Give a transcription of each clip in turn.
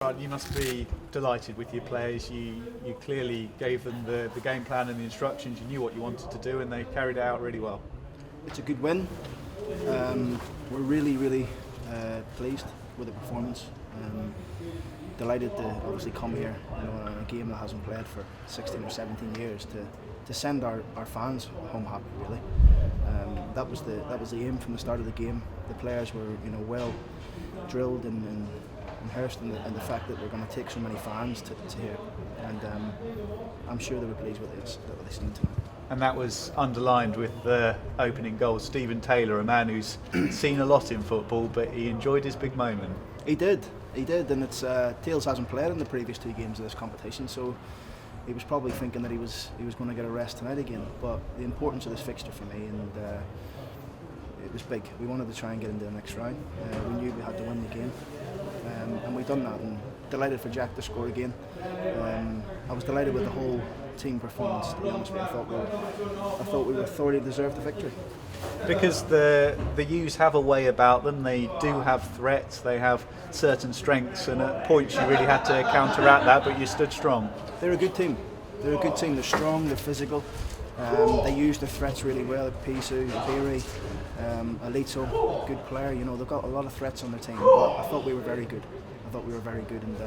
You must be delighted with your players. You clearly gave them the game plan and the instructions. You knew what you wanted to do and they carried it out really well. It's a good win. We're really pleased with the performance. Delighted to obviously come here, on a game that hasn't played for 16 or 17 years to send our fans home happy. Really, that was the aim from the start of the game. The players were well drilled and rehearsed in the fact that we're going to take so many fans to here, and I'm sure they were pleased with what they seen tonight. And that was underlined with the opening goal. Stephen Taylor, a man who's seen a lot in football, but he enjoyed his big moment. He did, and it's Tails hasn't played in the previous two games of this competition, so he was probably thinking that he was going to get a rest tonight again. But the importance of this fixture for me, and it was big. We wanted to try and get into the next round. We knew we had to win the game, and we've done that. And delighted for Jack to score again. I was delighted with the whole team performance. To be honest with you, I thought we were thoroughly deserved the victory. Because the U's have a way about them. They do have threats. They have certain strengths, and at points you really had to counteract that, but you stood strong. They're a good team. They're strong. They're physical. They use the threats really well. Pisu, Beery, Alito, good player. They've got a lot of threats on their team. But I thought we were very good. And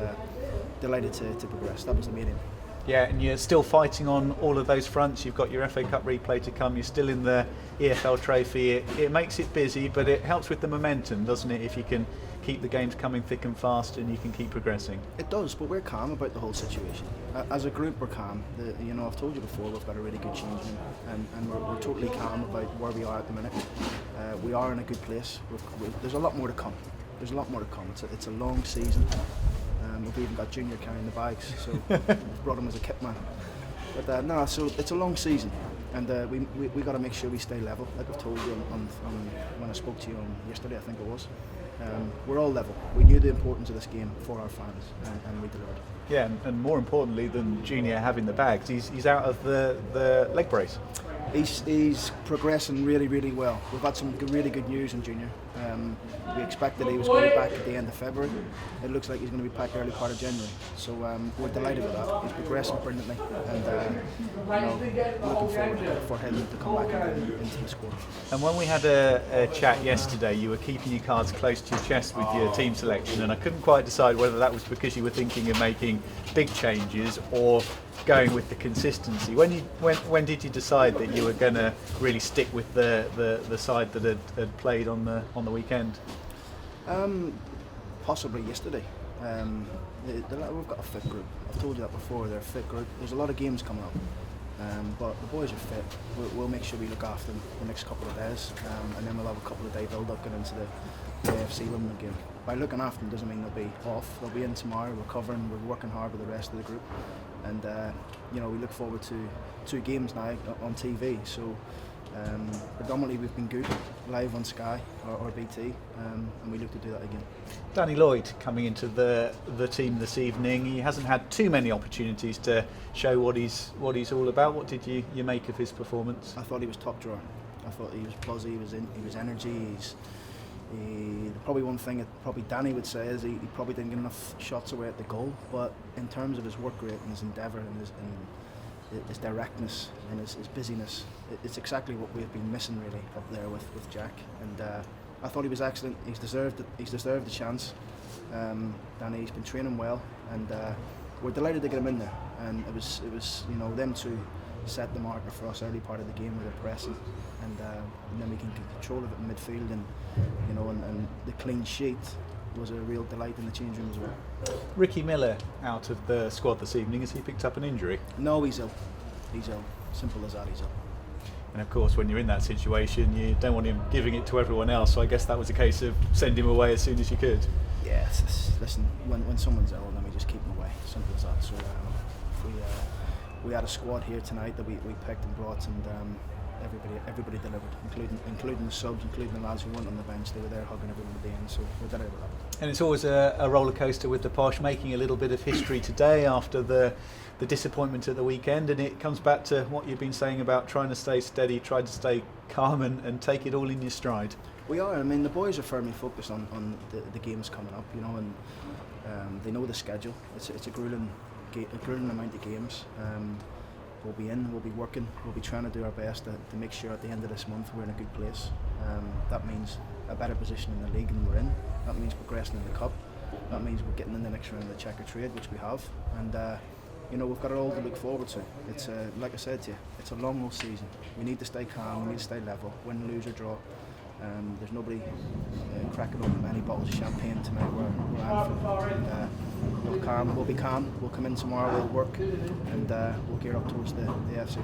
delighted to progress. That was the main aim. Yeah, and you're still fighting on all of those fronts. You've got your FA Cup replay to come. You're still in the EFL Trophy. It makes it busy, but it helps with the momentum, doesn't it? If you can keep the games coming thick and fast, and you can keep progressing. It does, but we're calm about the whole situation. As a group, we're calm. I've told you before, we've got a really good change room, and we're totally calm about where we are at the minute. We are in a good place. There's a lot more to come. It's a long season. We've even got Junior carrying the bags, so we've brought him as a kit man. But so it's a long season, and we got to make sure we stay level. Like I've told you on when I spoke to you on yesterday, I think it was. We're all level. We knew the importance of this game for our fans, and we delivered. Yeah, and more importantly than Junior having the bags, he's out of the leg brace. He's progressing really well. We've had some really good news on Junior. We expected he was going to be back at the end of February. It looks like he's going to be back early part of January. So we're delighted with that. He's progressing brilliantly, and looking forward for him to come back into the squad. And when we had a chat yesterday, you were keeping your cards close to your chest with your team selection, and I couldn't quite decide whether that was because you were thinking of making big changes or going with the consistency. When did you decide that you were going to really stick with the side that had played on the weekend? Possibly yesterday. We've got a fit group. I've told you that before. They're a fit group. There's a lot of games coming up, but the boys are fit. We'll make sure we look after them the next couple of days, and then we'll have a couple of day build-up going into the AFC Wimbledon game. By looking after them doesn't mean they'll be off. They'll be in tomorrow, recovering. We're working hard with the rest of the group, and we look forward to 2 games now on TV. So predominantly we've been good live on Sky or BT, and we look to do that again. Danny Lloyd coming into the team this evening. He hasn't had too many opportunities to show what he's all about. What did you make of his performance? I thought he was top drawer. I thought he was buzzy. He was energy. Probably one thing that probably Danny would say is he probably didn't get enough shots away at the goal. But in terms of his work rate and his endeavour and his directness and his busyness, it's exactly what we've been missing really up there with Jack. And I thought he was excellent. He's deserved the chance. Danny's been training well, and we're delighted to get him in there. And it was them two set the marker for us early part of the game with their pressing, and then we can get control of it in midfield, and the clean sheet was a real delight in the change room as well. Ricky Miller out of the squad this evening. Has he picked up an injury? No, he's ill. Simple as that, he's ill. And of course, when you're in that situation, you don't want him giving it to everyone else. So I guess that was a case of send him away as soon as you could. Yeah, listen, when someone's ill, then we just keep them away. Simple as that. So we had a squad here tonight that we picked and brought, and everybody delivered, including the subs, including the lads who weren't on the bench. They were there hugging everyone at the end, so we're delighted with that. And it's always a roller coaster with the Posh, making a little bit of history today after the disappointment at the weekend, and it comes back to what you've been saying about trying to stay steady, trying to stay calm and take it all in your stride. We are. I mean, the boys are firmly focused on the games coming up, and They know the schedule. It's a grueling amount of games. We'll be in, we'll be working, we'll be trying to do our best to make sure at the end of this month we're in a good place. That means a better position in the league than we're in. That means progressing in the cup. That means we're getting in the next round of the Checker Trade, which we have. And we've got it all to look forward to. It's like I said to you, it's a long old season. We need to stay calm, we need to stay level, win, lose or draw. There's nobody cracking open any bottles of champagne tonight where I'm from. We'll be calm, we'll come in tomorrow, we'll work, and we'll gear up towards the FC.